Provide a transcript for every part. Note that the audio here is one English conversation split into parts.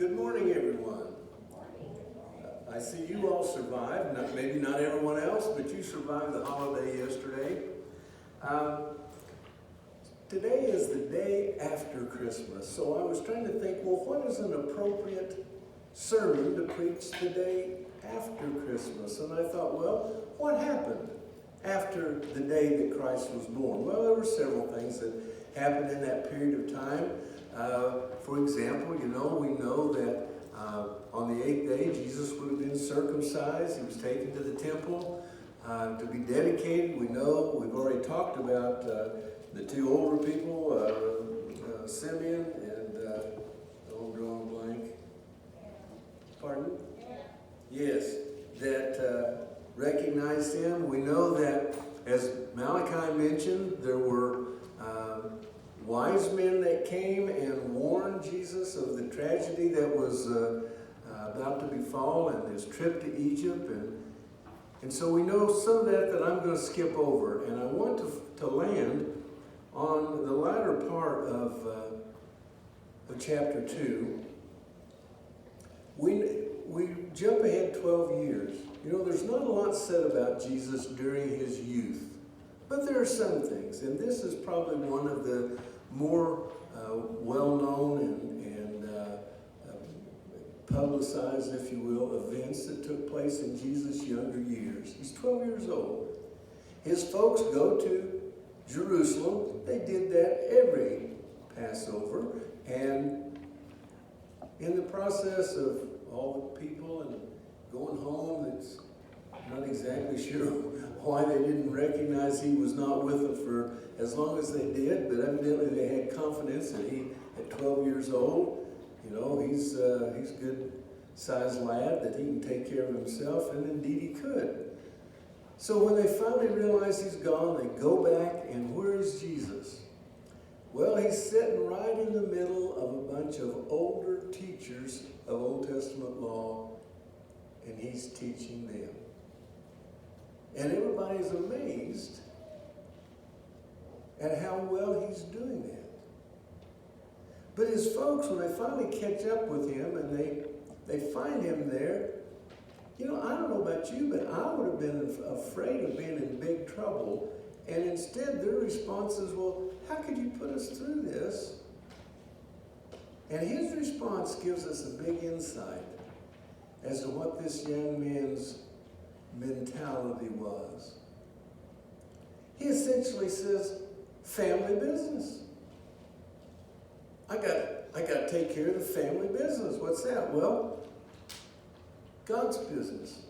Good morning, everyone. I see you all survived, maybe not everyone else, but you survived the holiday yesterday. Today is the day after Christmas, so I was trying to think, well, what is an appropriate sermon to preach the day after Christmas? And I thought, well, what happened after the day that Christ was born? Well, there were several things that happened in that period of time. For example, we know that on the 8th day, Jesus would have been circumcised. He was taken to the temple to be dedicated. We know, we've already talked about the two older people, Simeon and, I'm drawing a blank. Pardon? Yes, that recognized him. We know that, as Malachi mentioned, there were wise men that came and warned Jesus of the tragedy that was about to befall and his trip to Egypt. And so we know some of that I'm going to skip over. And I want to land on the latter part of chapter 2. We jump ahead 12 years. There's not a lot said about Jesus during his youth. But there are some things, and this is probably one of the more well-known and publicized, if you will, events that took place in Jesus' younger years. He's 12 years old. His folks go to Jerusalem. They did that every Passover, and in the process of all the people and going home, it's not exactly sure why they didn't recognize he was not with them for as long as they did, but evidently they had confidence that he, at 12 years old, he's a good-sized lad, that he can take care of himself, and indeed he could. So when they finally realize he's gone, they go back, and where is Jesus? Well, he's sitting right in the middle of a bunch of older teachers of Old Testament law, and he's teaching them. And everybody's amazed at how well he's doing that. But his folks, when they finally catch up with him and they find him there, I don't know about you, but I would have been afraid of being in big trouble. And instead, their response is, well, how could you put us through this? And his response gives us a big insight as to what this young man's mentality was. He essentially says, family business. I got to take care of the family business. What's that? Well, God's business.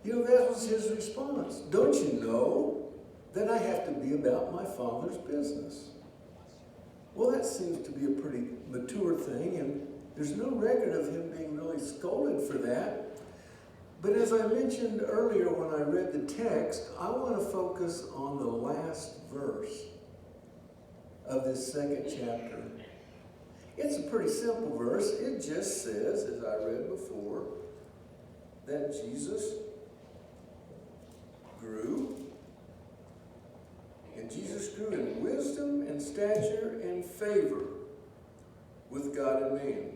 That was his response. Don't you know that I have to be about my Father's business? Well, that seems to be a pretty mature thing, and there's no record of him being really scolded for that. But as I mentioned earlier when I read the text, I want to focus on the last verse of this second chapter. It's a pretty simple verse. It just says, as I read before, that Jesus grew. And Jesus grew in wisdom and stature and favor with God and man.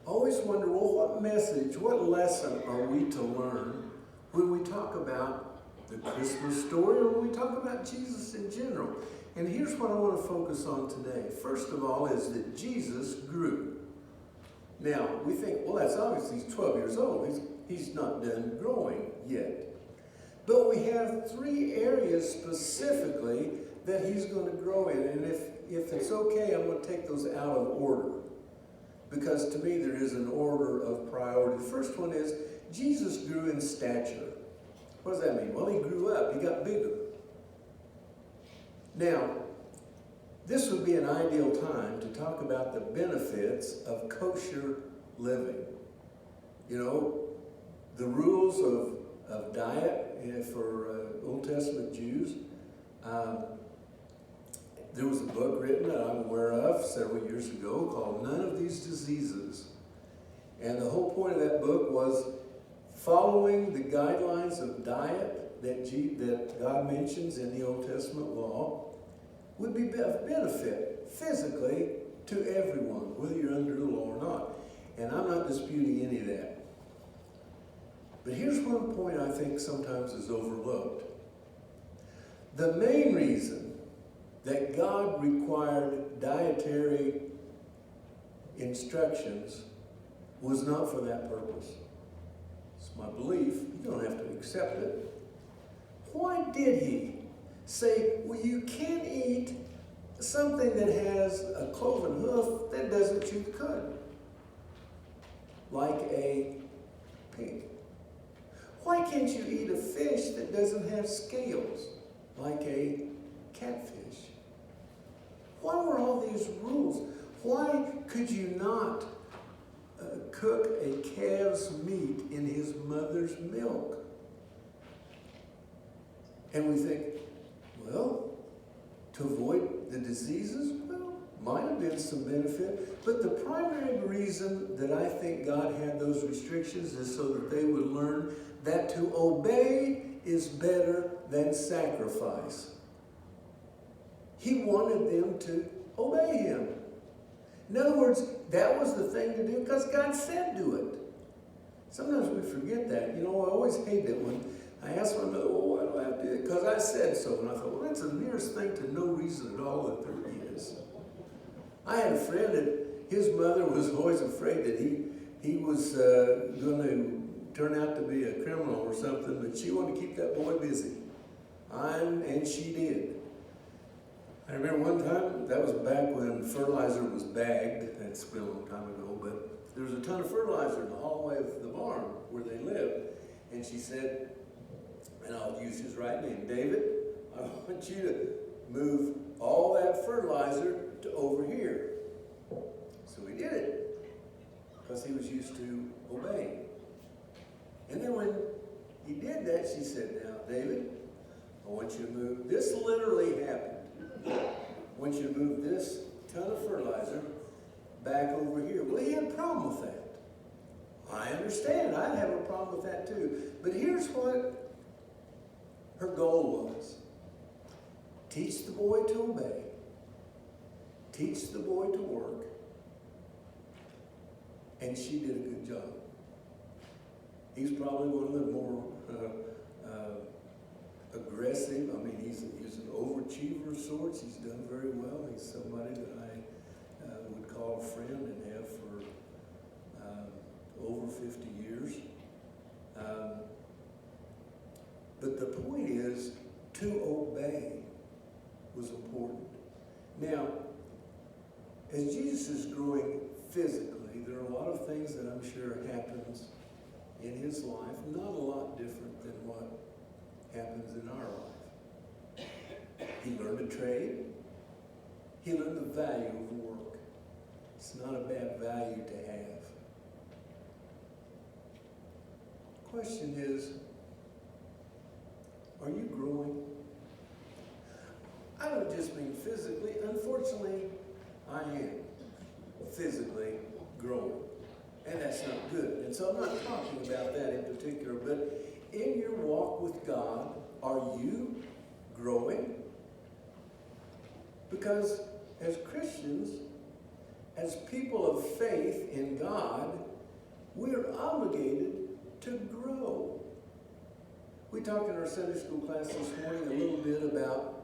I always wonder, well, what message, what lesson are we to learn when we talk about the Christmas story or when we talk about Jesus in general? And here's what I want to focus on today. First of all is that Jesus grew. Now, we think, well, that's obvious. He's 12 years old. He's not done growing yet. But we have 3 areas specifically that he's going to grow in. And if it's okay, I'm going to take those out of order, because to me there is an order of priority. The first one is Jesus grew in stature. What does that mean? Well, he grew up. He got bigger. Now, this would be an ideal time to talk about the benefits of kosher living. The rules of diet for Old Testament Jews. There was a book written that I'm aware of several years ago called None of These Diseases. And the whole point of that book was following the guidelines of diet that God mentions in the Old Testament law would be of benefit physically to everyone, whether you're under the law or not. And I'm not disputing any of that. But here's one point I think sometimes is overlooked. The main reason that God required dietary instructions was not for that purpose. It's my belief. You don't have to accept it. Why did he say, well, you can't eat something that has a cloven hoof that doesn't chew the cud? Like a pig. Why can't you eat a fish that doesn't have scales? Like a catfish. Why were all these rules? Why could you not cook a calf's meat in his mother's milk? And we think, well, to avoid the diseases? Well, might have been some benefit. But the primary reason that I think God had those restrictions is so that they would learn that to obey is better than sacrifice. He wanted them to obey him. In other words, that was the thing to do because God said do it. Sometimes we forget that. You know, I always hate it when I ask my mother, well, why do I have to do it? Because I said so. And I thought, well, that's the nearest thing to no reason at all that there is. I had a friend that his mother was always afraid that he was going to turn out to be a criminal or something, but she wanted to keep that boy busy. And she did. I remember one time, that was back when fertilizer was bagged. That's been a long time ago, but there was a ton of fertilizer in the hallway of the barn where they lived. And she said, and I'll use his right name, David, I want you to move all that fertilizer to over here. So he did it, because he was used to obeying. And then when he did that, she said, now, David, I want you to move, this literally happened. I want you to move this ton of fertilizer back over here. Well, he had a problem with that. I understand. I'd have a problem with that too. But here's what her goal was. Teach the boy to obey. Teach the boy to work. And she did a good job. He's probably one of the more aggressive. I mean, he's an overachiever of sorts. He's done very well. He's somebody that I would call a friend and have for over 50 years. But the point is, to obey was important. Now, as Jesus is growing physically, there are a lot of things that I'm sure happens in his life, not a lot different than what happens in our life. He learned a trade. He learned the value of work. It's not a bad value to have. Question is, are you growing? I don't just mean physically. Unfortunately, I am physically growing. And that's not good. And so I'm not talking about that in particular, but in your walk with God, are you growing? Because as Christians, as people of faith in God, we're obligated to grow. We talked in our Sunday school class this morning a little bit about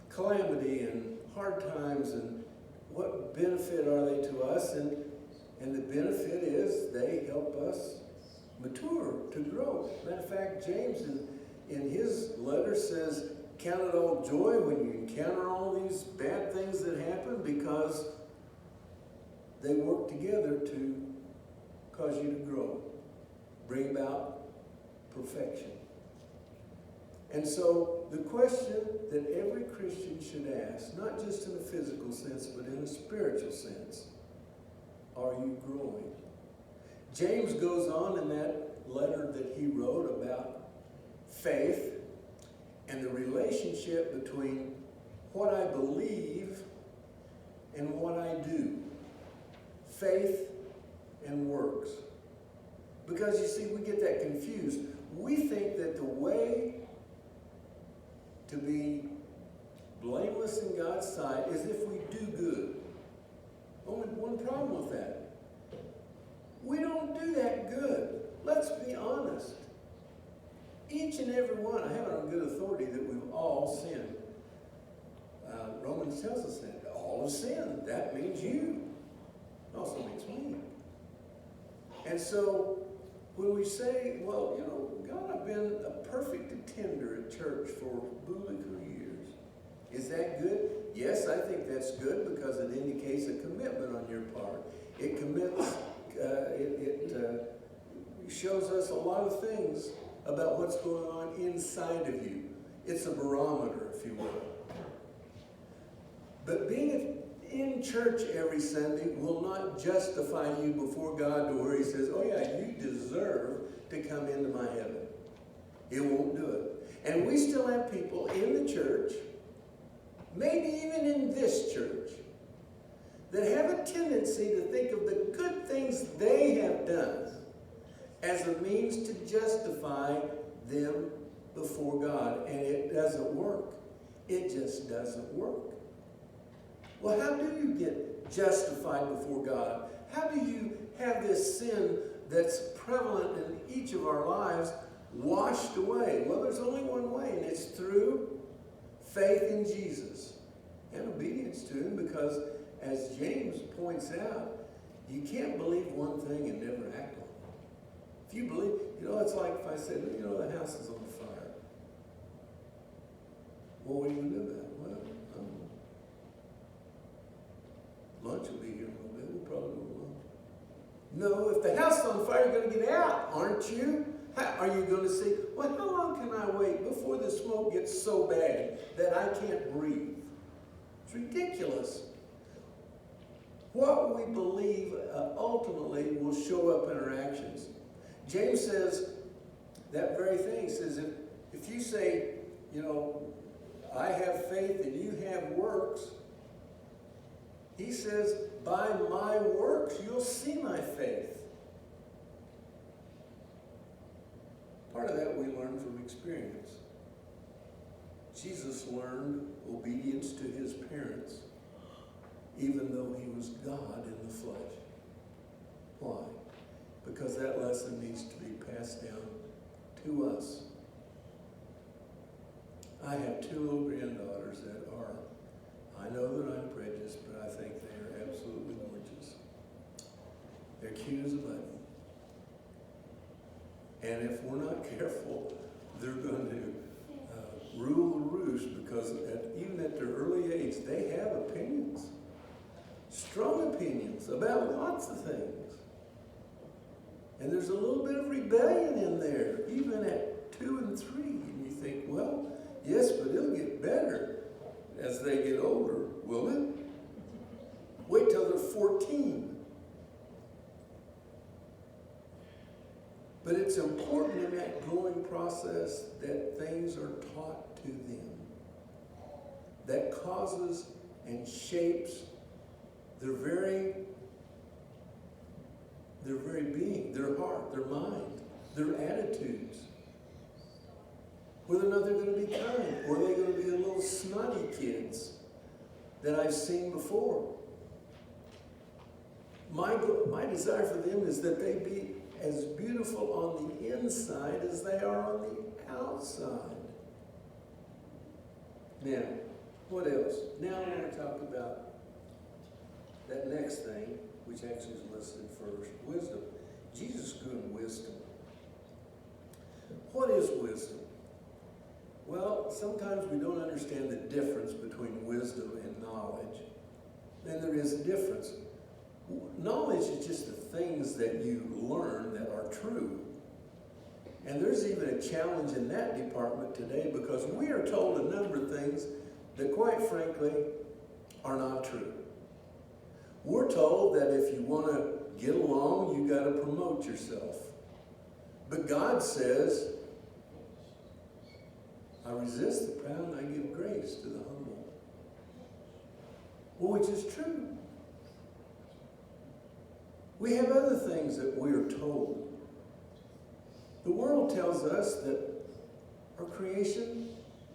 calamity and hard times and what benefit are they to us, and the benefit is they help us mature, to grow. Matter of fact, James in his letter says, count it all joy when you encounter all these bad things that happen, because they work together to cause you to grow, bring about perfection. And so the question that every Christian should ask, not just in a physical sense, but in a spiritual sense, are you growing? James goes on in that letter that he wrote about faith and the relationship between what I believe and what I do. Faith and works. Because you see, we get that confused. We think that the way to be blameless in God's sight is if we do good. one problem with that. We don't do that good. Let's be honest. Each and every one, I have it on good authority that we've all sinned. Romans tells us that. All have sinned. That means you. It also means me. And so, when we say, well, you know, God, I've been a perfect attender at church for bulicka years. Is that good? Yes, I think that's good because it indicates a commitment on your part. It commits, it shows us a lot of things about what's going on inside of you. It's a barometer, if you will. But being in church every Sunday will not justify you before God to where he says, oh yeah, you deserve to come into my heaven. It won't do it. And we still have people in the church, maybe even in this church, that have a tendency to think of the good things they have done as a means to justify them before God. And it doesn't work. It just doesn't work. Well, how do you get justified before God? How do you have this sin that's prevalent in each of our lives washed away? Well, there's only one way, and it's through faith in Jesus and obedience to him, because as James points out, you can't believe one thing and never act on it. If you believe, you know, it's like if I said, you know, the house is on fire. Well, what are you going to do about it? Well, lunch will be here in a little bit. We'll probably go to lunch. No, if the house is on fire, you're going to get out, aren't you? Are you going to say, well, how long can I wait before the smoke gets so bad that I can't breathe? It's ridiculous. What we believe ultimately will show up in our actions. James says that very thing. He says, if you say, you know, I have faith and you have works, he says, by my works, you'll see my faith. Part of that we learn from experience. Jesus learned obedience to his parents, even though he was God in the flesh. Why? Because that lesson needs to be passed down to us. I have 2 little granddaughters that are, I know that I'm prejudiced, but I think they are absolutely gorgeous. They're cute as a button. And if we're not careful, they're going to rule the roost, because even at their early age, they have opinions. Strong opinions about lots of things. And there's a little bit of rebellion in there, even at 2 and 3. And you think, well, yes, but it'll get better as they get older, will it? Wait till they're 14. But it's important in that growing process that things are taught to them that causes and shapes their very being, their heart, their mind, their attitudes. Whether or not they're going to be kind, or they're going to be the little snotty kids that I've seen before. My desire for them is that they be as beautiful on the inside as they are on the outside. Now, what else? Now I want to talk about that next thing, which actually is listed first, wisdom. Jesus grew in wisdom. What is wisdom? Well, sometimes we don't understand the difference between wisdom and knowledge. And there is a difference. Knowledge is just the things that you learn that are true. And there's even a challenge in that department today, because we are told a number of things that, quite frankly, are not true. We're told that if you want to get along, you got to promote yourself. But God says, I resist the proud and I give grace to the humble. Well, which is true. We have other things that we are told. The world tells us that our creation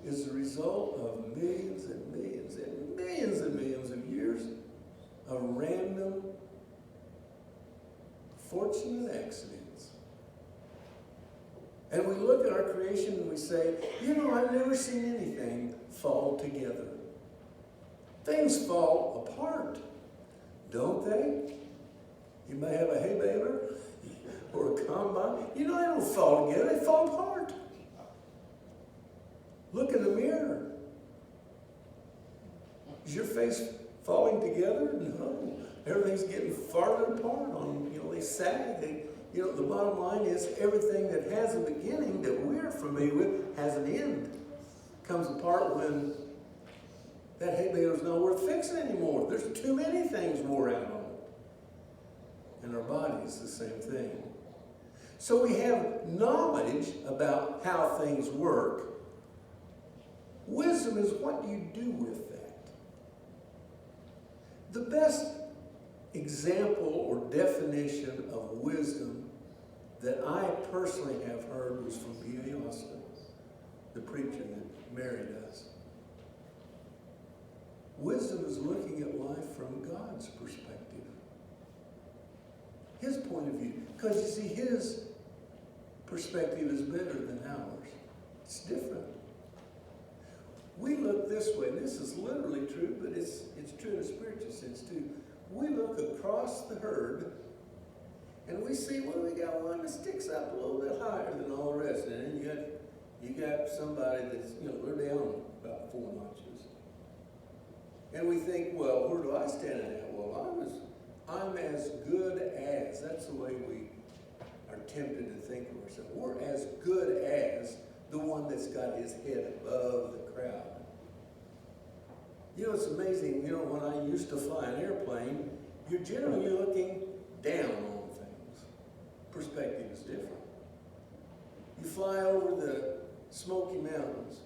is the result of millions and millions and millions and millions of years of random fortunate accidents. And we look at our creation and we say, I've never seen anything fall together. Things fall apart, don't they? You may have a hay baler or a combine. They don't fall together, they fall apart. Look in the mirror. Is your face falling together? No. Everything's getting farther apart. They sag. The bottom line is everything that has a beginning that we're familiar with has an end. Comes apart when that hay baler's not worth fixing anymore. There's too many things wore out on it. And our body's the same thing. So we have knowledge about how things work. Wisdom is what you do with that. The best example or definition of wisdom that I personally have heard was from B.A. Austin, the preacher that married us. Wisdom is looking at life from God's perspective. His point of view. Because you see, his perspective is better than ours. It's different. We look this way, and this is literally true, but it's true in a spiritual sense too. We look across the herd, and we see, we got one that sticks up a little bit higher than all the rest. And then you got somebody that's, they're down about 4 notches. And we think, well, where do I stand in that? Well, I'm as good as. That's the way we are tempted to think of ourselves. We're as good as the one that's got his head above the crowd. It's amazing, when I used to fly an airplane, you're generally looking down on things. Perspective is different. You fly over the Smoky Mountains,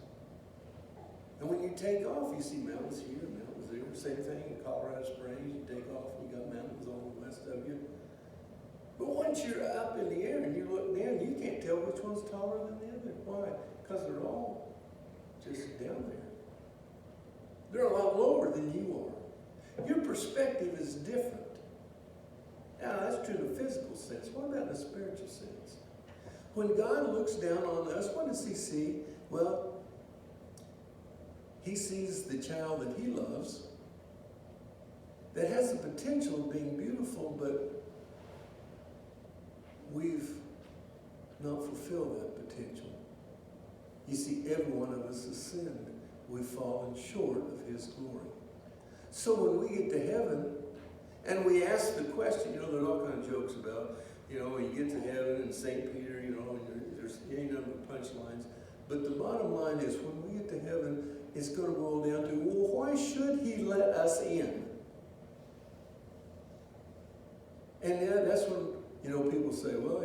and when you take off, you see mountains here, mountains there. Same thing in Colorado Springs, you take off, you got mountains all west of you. But once you're up in the air and you look down, you can't tell which one's taller than the other. Why? Because they're all just down there. They're a lot lower than you are. Your perspective is different. Now, that's true in a physical sense. What about in a spiritual sense? When God looks down on us, what does he see? Well, he sees the child that he loves that has the potential of being beautiful, but we've not fulfilled that potential. You see, every one of us has sinned. We've fallen short of his glory. So when we get to heaven, and we ask the question, there are all kinds of jokes about, when you get to heaven and St. Peter, and there's any number of punchlines. But the bottom line is, when we get to heaven, it's going to boil down to, well, why should he let us in? And then that's when, people say, well,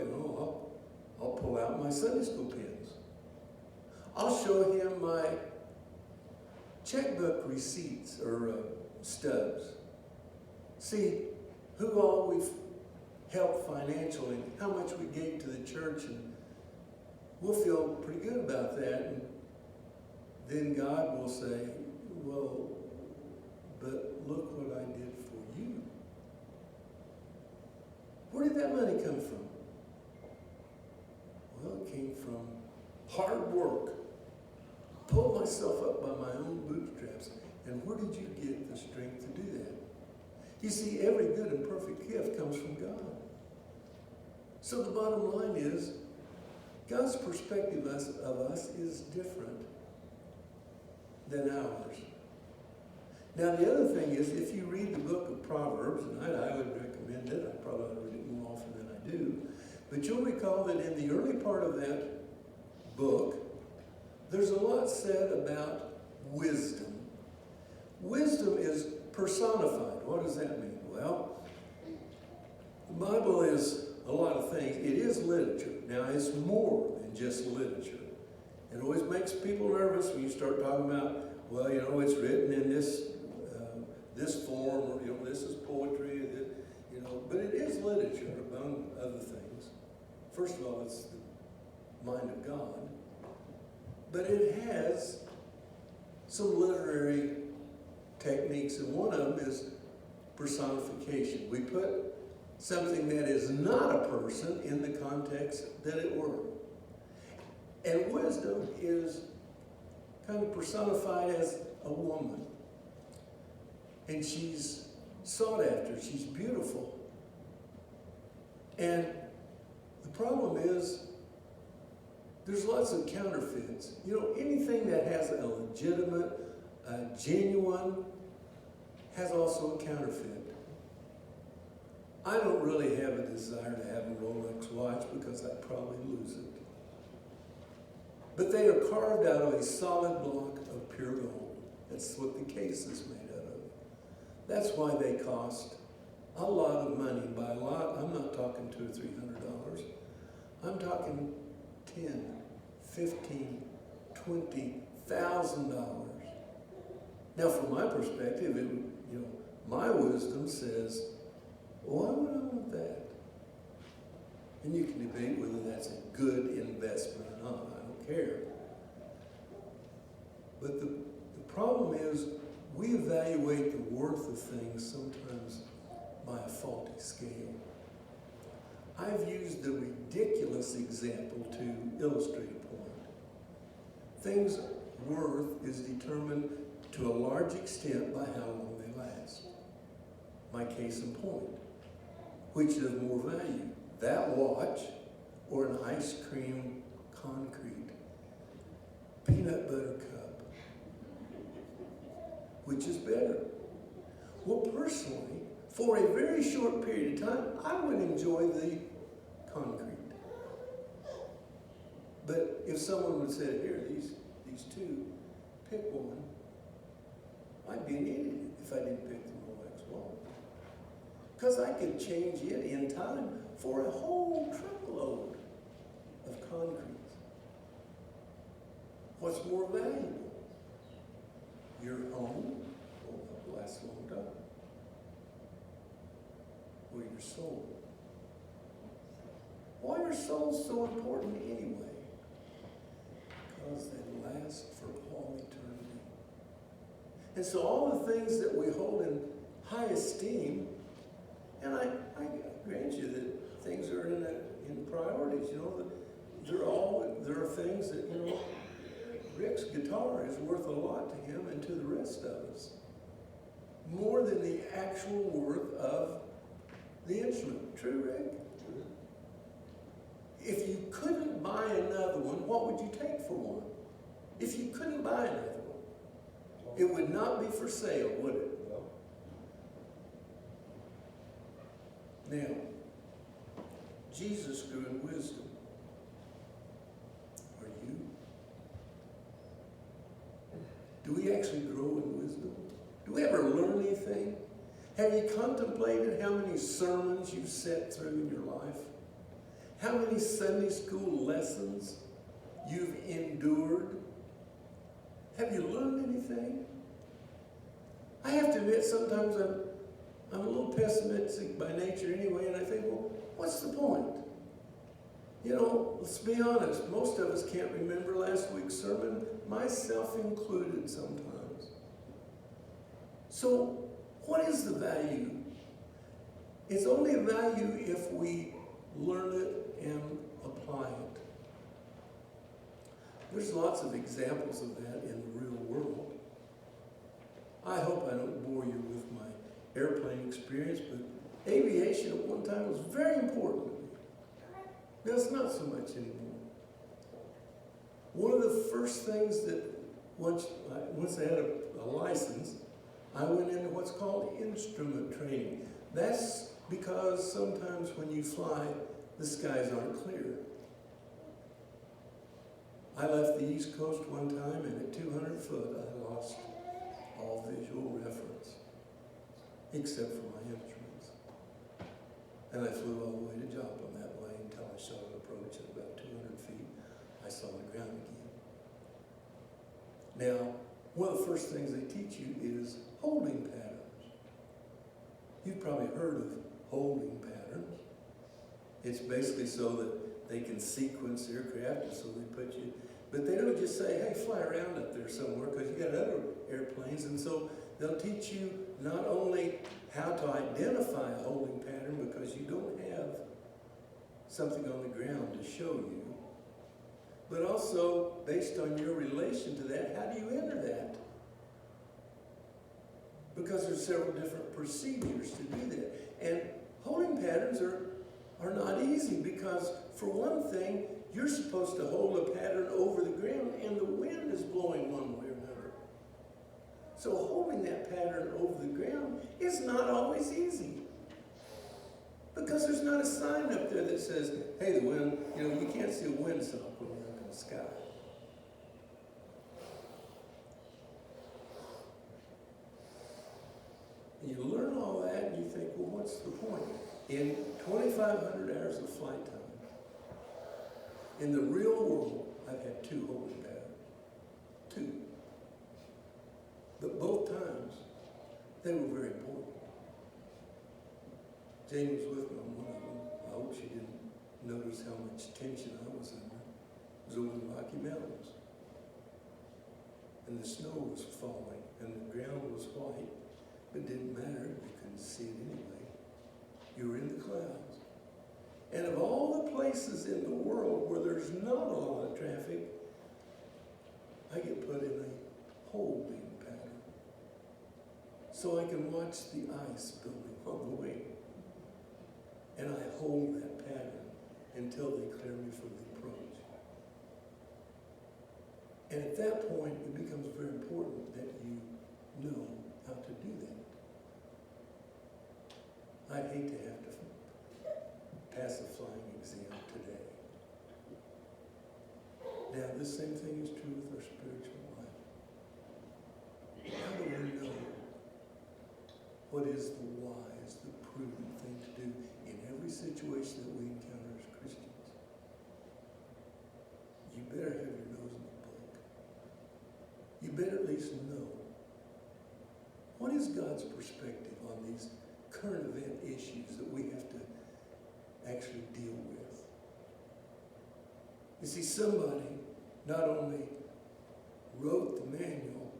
I'll pull out my Sunday school pens. I'll show him my checkbook receipts or stubs. See who all we've helped financially, how much we gave to the church, and we'll feel pretty good about that. And then God will say, well, but look what I did for you. Where did that money come from? Well, it came from hard work. Pulled myself up by my own bootstraps. And where did you get the strength to do that? You see, every good and perfect gift comes from God. So the bottom line is, God's perspective of us is different than ours. Now, the other thing is, if you read the book of Proverbs, and I would recommend it, I probably ought to read it more often than I do, but you'll recall that in the early part of that book, there's a lot said about wisdom. Wisdom is personified. What does that mean? Well, the Bible is a lot of things. It is literature. Now, it's more than just literature. It always makes people nervous when you start talking about, well, it's written in this form, or, this is poetry, but it is literature, among other things. First of all, it's the mind of God. But it has some literary techniques, and one of them is personification. We put something that is not a person in the context that it were. And wisdom is kind of personified as a woman. And she's sought after, she's beautiful. And the problem is, there's lots of counterfeits. You know, anything that has a legitimate, genuine, has also a counterfeit. I don't really have a desire to have a Rolex watch because I'd probably lose it. But they are carved out of a solid block of pure gold. That's what the case is made out of. That's why they cost a lot of money. By a lot, I'm not talking $200 or $300. I'm talking $10,000, $15,000, $20,000. Now, from my perspective, my wisdom says, why would I want that? And you can debate whether that's a good investment or not. I don't care. But the problem is, we evaluate the worth of things sometimes by a faulty scale. I've used the ridiculous example to illustrate a point. Things' worth is determined to a large extent by how long they last. My case in point. Which is more value? That watch or an ice cream concrete peanut butter cup? Which is better? Well, personally, for a very short period of time, I would enjoy the concrete. But if someone would say, here, these two, pick one, I'd be an idiot if I didn't pick the Rolex watch. Because I could change it in time for a whole truckload of concrete. What's more valuable? Your home, will last a long time. Or your soul. Why are souls so important anyway? Because they last for all eternity. And so all the things that we hold in high esteem, and I grant you that things are in priorities, there are things that, Rick's guitar is worth a lot to him and to the rest of us. More than the actual worth of the instrument. True, Rick? If you couldn't buy another one, what would you take for one? If you couldn't buy another one, it would not be for sale, would it? Now, Jesus grew in wisdom. Are you? Do we actually grow in wisdom? Do we ever learn anything? Have you contemplated how many sermons you've sat through in your life? How many Sunday school lessons you've endured? Have you learned anything? I have to admit, sometimes I'm a little pessimistic by nature anyway, and I think, well, what's the point? Let's be honest, most of us can't remember last week's sermon, myself included sometimes. So, what is the value? It's only a value if we learn it and apply it. There's lots of examples of that in the real world. I hope I don't bore you with my airplane experience, but aviation at one time was very important to me. Now it's not so much anymore. One of the first things that, once I had a license, I went into what's called instrument training. That's because sometimes when you fly, the skies aren't clear. I left the East Coast one time, and at 200 foot, I lost all visual reference, except for my instruments. And I flew all the way to Joplin that way until I saw an approach at about 200 feet. I saw the ground again. Now, one of the first things they teach you is holding patterns. You've probably heard of holding patterns. It's basically so that they can sequence aircraft, and so they put you, but they don't just say, hey, fly around up there somewhere, because you got other airplanes, and so They'll teach you not only how to identify a holding pattern because you don't have something on the ground to show you, but also based on your relation to that, how do you enter that? Because there's several different procedures to do that. And holding patterns are not easy because, for one thing, you're supposed to hold a pattern over the ground and the wind is blowing one way or another. So holding that pattern over the ground is not always easy. Because there's not a sign up there that says, hey, the wind, you can't see a windsock when you're up in the sky. And you learn all that and you think, well, what's the point? In 2,500 hours of flight time, in the real world, I've had 2 holding patterns. 2. But both times, they were very important. Jane was with me on one of them. I hope she didn't notice how much tension I was under. It was over the Rocky Mountains. And the snow was falling, and the ground was white. But it didn't matter, you couldn't see it anyway. You were in the clouds. And of all the places in the world where there's not a lot of traffic, I get put in a holding pattern. So I can watch the ice building on the way. And I hold that pattern until they clear me from the approach. And at that point, it becomes very important that you know how to do that. I'd hate to have to pass a flying exam today. Now, this same thing is true with our spiritual life. How do we know what is the wise, the prudent thing to do in every situation that we encounter as Christians? You better have your nose in the book. You better at least know, what is God's perspective on these current event issues that we have to actually deal with? You see, somebody not only wrote the manual,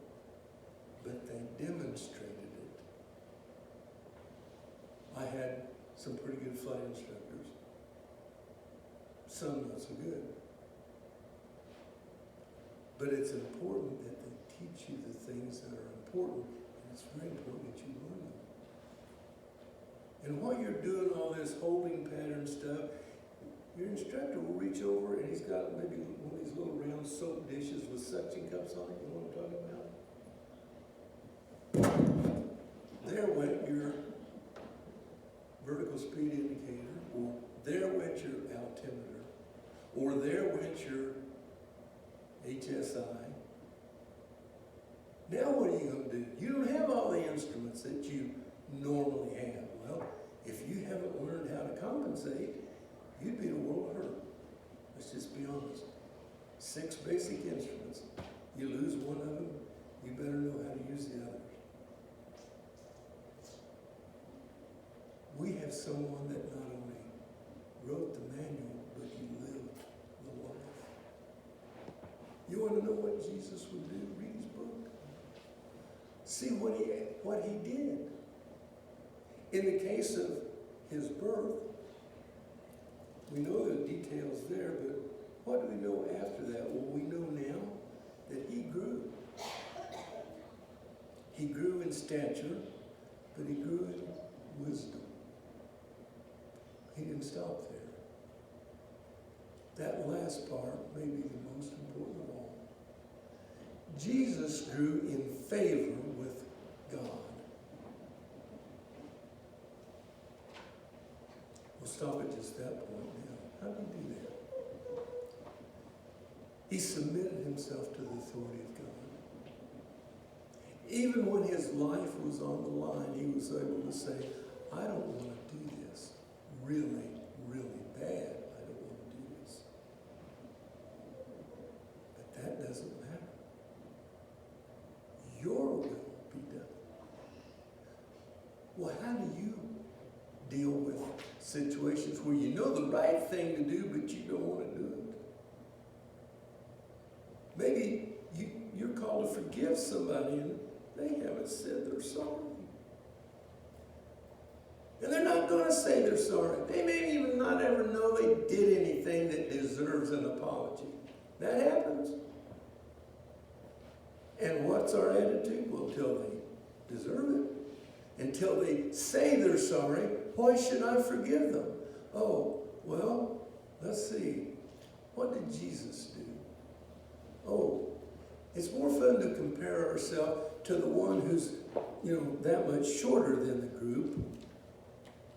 but they demonstrated it. I had some pretty good flight instructors, some not so good. But it's important that they teach you the things that are important, and it's very important that you learn them. And while you're doing all this holding pattern stuff, your instructor will reach over and he's got maybe one of these little round soap dishes with suction cups on it. You know what I'm talking about? There went your vertical speed indicator, or there went your altimeter, or there went your HSI. Now what are you going to do? You don't have all the instruments that you normally have. Well, if you haven't learned how to compensate, you'd be in a world of hurt. Let's just be honest. 6 basic instruments. You lose one of them, you better know how to use the others. We have someone that not only wrote the manual, but he lived the life. You want to know what Jesus would do? Read his book. See what he did. In the case of his birth, we know the details there, but what do we know after that? Well, we know now that he grew. He grew in stature, but he grew in wisdom. He didn't stop there. That last part may be the most important of all. Jesus grew in favor with God. We'll stop at just that point now. How did he do that? He submitted himself to the authority of God. Even when his life was on the line, he was able to say, I don't want to do this really, really bad. I don't want to do this. But that doesn't matter. Your will be done. Well, how do you deal with situations where you know the right thing to do, but you don't want to do it? Maybe you're called to forgive somebody, They haven't said they're sorry. And they're not going to say they're sorry. They may even not ever know they did anything that deserves an apology. That happens. And what's our attitude? Well, until they deserve it, until they say they're sorry, why should I forgive them? Oh, well, let's see. What did Jesus do? Oh, it's more fun to compare ourselves to the one who's, that much shorter than the group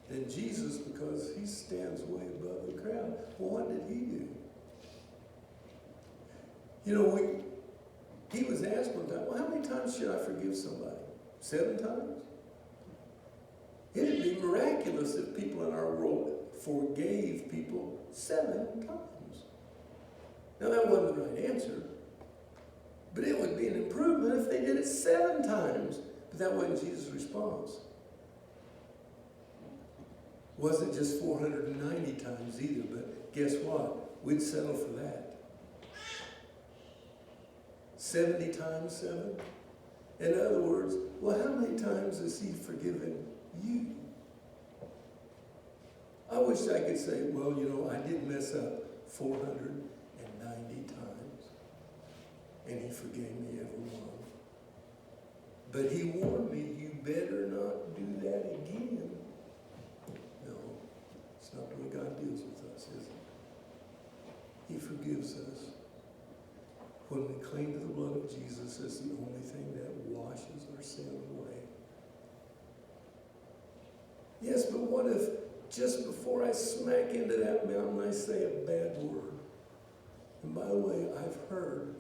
than Jesus, because he stands way above the crowd. Well, what did he do? He was asked one time, well, how many times should I forgive somebody? 7 times? It'd be miraculous if people in our world forgave people 7 times. Now, that wasn't the right answer, but it would be an improvement if they did it 7 times. But that wasn't Jesus' response. Wasn't just 490 times either, but guess what? We'd settle for that. 70 times 7? In other words, well, how many times has he forgiven you? I wish I could say, well, I did mess up 490 times, and he forgave me every one. But he warned me, you better not do that again. No, it's not the way God deals with us, is it? He forgives us when we cling to the blood of Jesus as the only thing that washes our sin away. Yes, but what if just before I smack into that mountain, I say a bad word? And by the way, I've heard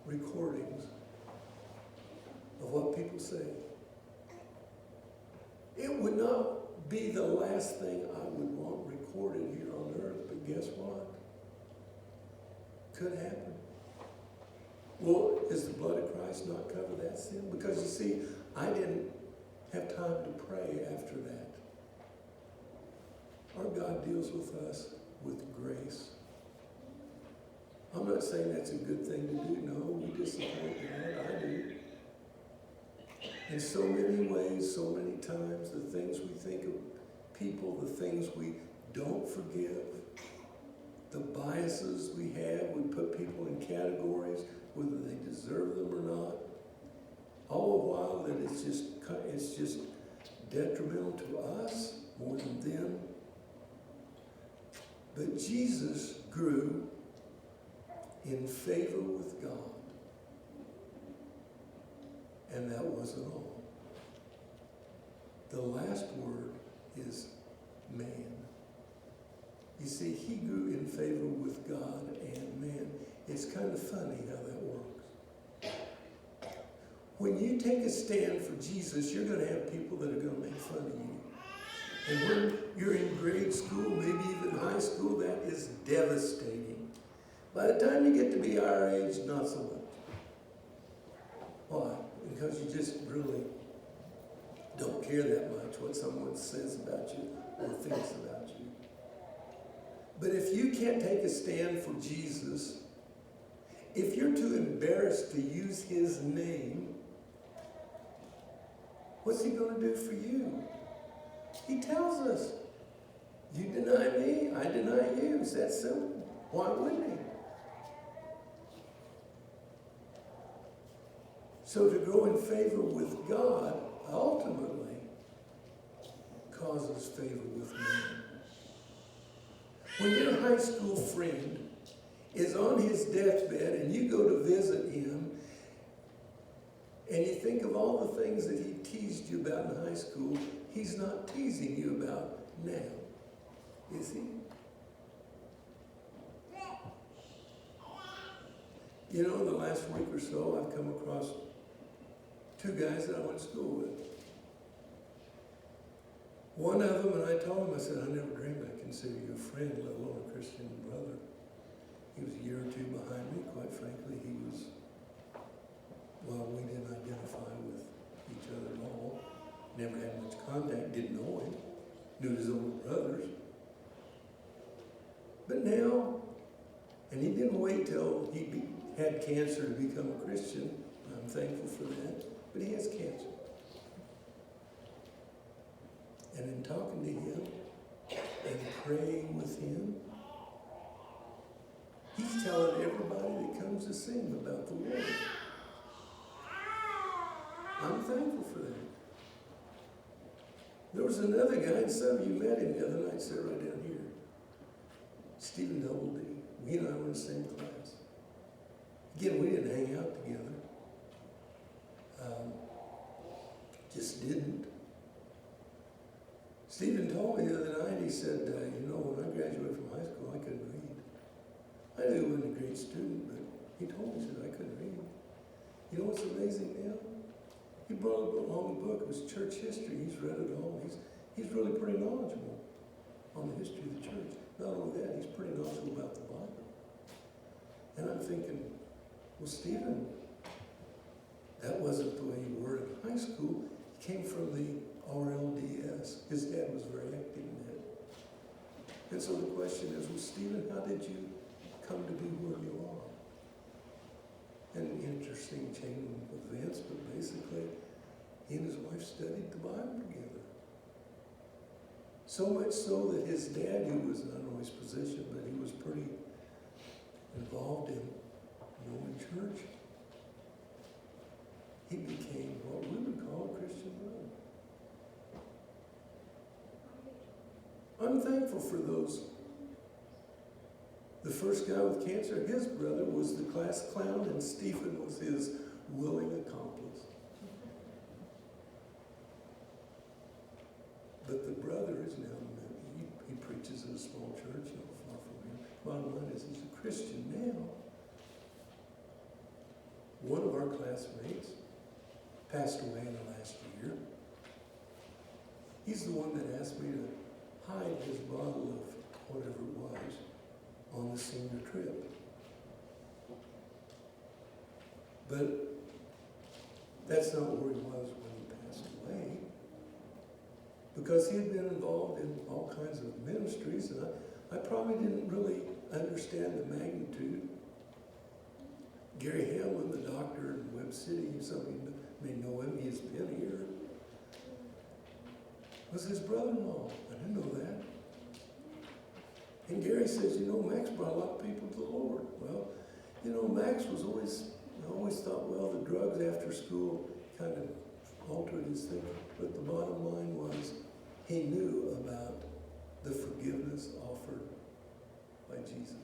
recordings of what people say. It would not be the last thing I would want recorded here on earth, but guess what? Could happen. Well, does the blood of Christ not cover that sin? Because you see, I didn't have time to pray after that. Our God deals with us with grace. I'm not saying that's a good thing to do. No, we disappoint God. I do. In so many ways, so many times, the things we think of people, the things we don't forgive, the biases we have, we put people in categories, whether they deserve them or not. All the while that it's just detrimental to us more than them. But Jesus grew in favor with God. And that wasn't all. The last word is man. You see, he grew in favor with God and man. It's kind of funny how that works. When you take a stand for Jesus, you're going to have people that are going to make fun of you. And when you're in grade school, maybe even high school, that is devastating. By the time you get to be our age, not so much. Why? Because you just really don't care that much what someone says about you or thinks about you. But if you can't take a stand for Jesus, if you're too embarrassed to use his name, what's he going to do for you? He tells us, you deny me, I deny you. It's that simple. Why wouldn't he? So to grow in favor with God ultimately causes favor with man. When your high school friend is on his deathbed and you go to visit him and you think of all the things that he teased you about in high school, he's not teasing you about now, is he? The last week or so, I've come across 2 guys that I went to school with. One of them, and I told him, I said, I never dreamed I'd consider you a friend, let alone a Christian brother. He was a year or 2 behind me, quite frankly. We didn't identify with each other at all. Never had much contact, didn't know him, knew his older brothers. But now, and he didn't wait till he had cancer to become a Christian. I'm thankful for that. but he has cancer. And in talking to him and praying with him, he's telling everybody that comes to see him about the Lord. I'm thankful for that. There was another guy, and some of you met him the other night, sat right down here. Stephen Doubleday. He and I were in the same class. Again, we didn't hang out together. Just didn't. Stephen told me the other night, he said, when I graduated from high school, I couldn't read. I knew he wasn't a great student, but he told me, he said, I couldn't read. You know what's amazing now? He brought along a book. It was church history. He's read it all. He's really pretty knowledgeable on the history of the church. Not only that, he's pretty knowledgeable about the Bible. And I'm thinking, well, Stephen, that wasn't the way you were in high school. He came from the RLDS. His dad was very active in that. And so the question is, well, Stephen, how did you come to be where you are? An interesting chain of events, but basically, he and his wife studied the Bible together. So much so that his dad, who was not always positioned, but he was pretty involved in Roman church, he became what we would call a Christian brother. I'm thankful for those. The first guy with cancer, his brother was the class clown, and Stephen was his willing accomplice. But the brother is now, he preaches in a small church not far from here. Bottom line is, he's a Christian now. One of our classmates passed away in the last year. He's the one that asked me to hide his bottle of whatever it was on the senior trip. But that's not where he was when he passed away. Because he had been involved in all kinds of ministries, and I probably didn't really understand the magnitude. Gary Hamlin, the doctor in Webb City, some of you may know him, he's been here, was his brother-in-law. I didn't know that. And Gary says, Max brought a lot of people to the Lord. Well, Max was I always thought, well, the drugs after school kind of altered his thinking. But the bottom line was, he knew about the forgiveness offered by Jesus.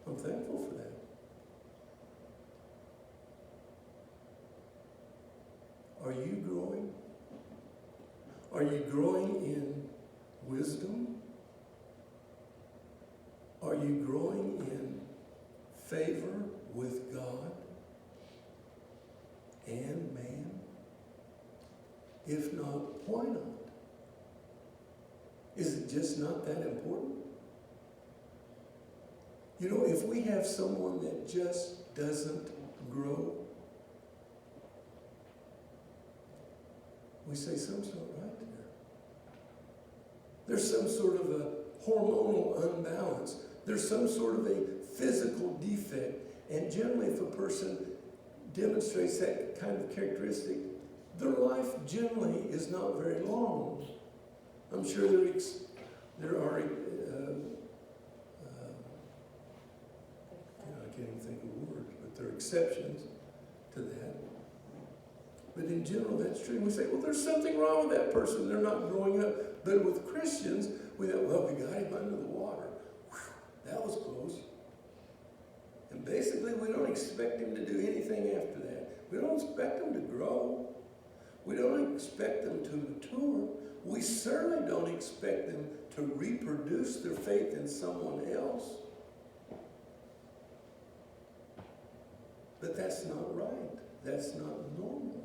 I'm thankful for that. Are you growing? Are you growing in wisdom? Are you growing in favor with God and man? If not, why not? Is it just not that important? If we have someone that just doesn't grow, we say something's not right there. There's some sort of a hormonal unbalance. There's some sort of a physical defect. And generally, if a person demonstrates that kind of characteristic, their life generally is not very long. I'm sure there are, I can't even think of words, but there are exceptions to that. But in general, that's true. We say, well, there's something wrong with that person. They're not growing up. But with Christians, we thought, well, we got him under the water. Whew, that was close. And basically, we don't expect him to do anything after that. We don't expect him to grow. We don't expect them to mature. We certainly don't expect them to reproduce their faith in someone else. But that's not right. That's not normal.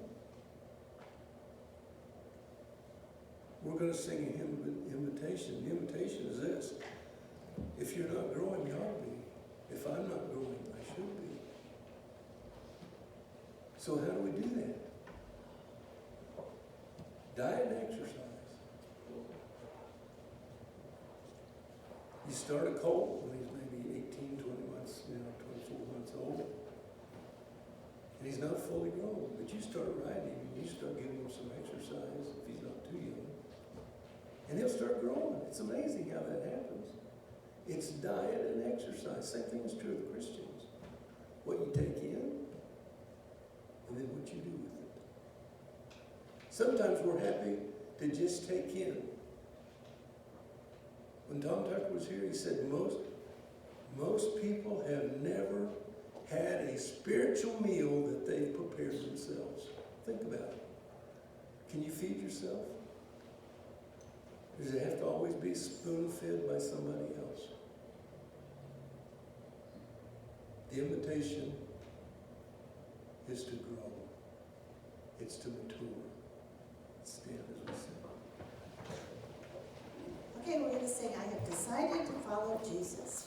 We're going to sing a hymn of invitation. The invitation is this. If you're not growing, you ought to be. If I'm not growing, I should be. So how do we do that? Diet and exercise. You start a colt when he's maybe 18, 20 months, 24 months old. And he's not fully grown, but you start riding him, you start giving him some exercise if he's not too young. And he'll start growing. It's amazing how that happens. It's diet and exercise. Same thing is true of the Christians. What you take in, and then what you do with it. Sometimes we're happy to just take in. When Tom Tucker was here, he said most people have never had a spiritual meal that they've prepared themselves. Think about it. Can you feed yourself? Does it have to always be spoon-fed by somebody else? The invitation is to grow. It's to mature. Stand as we sing. Okay, we're going to sing, I Have Decided to Follow Jesus.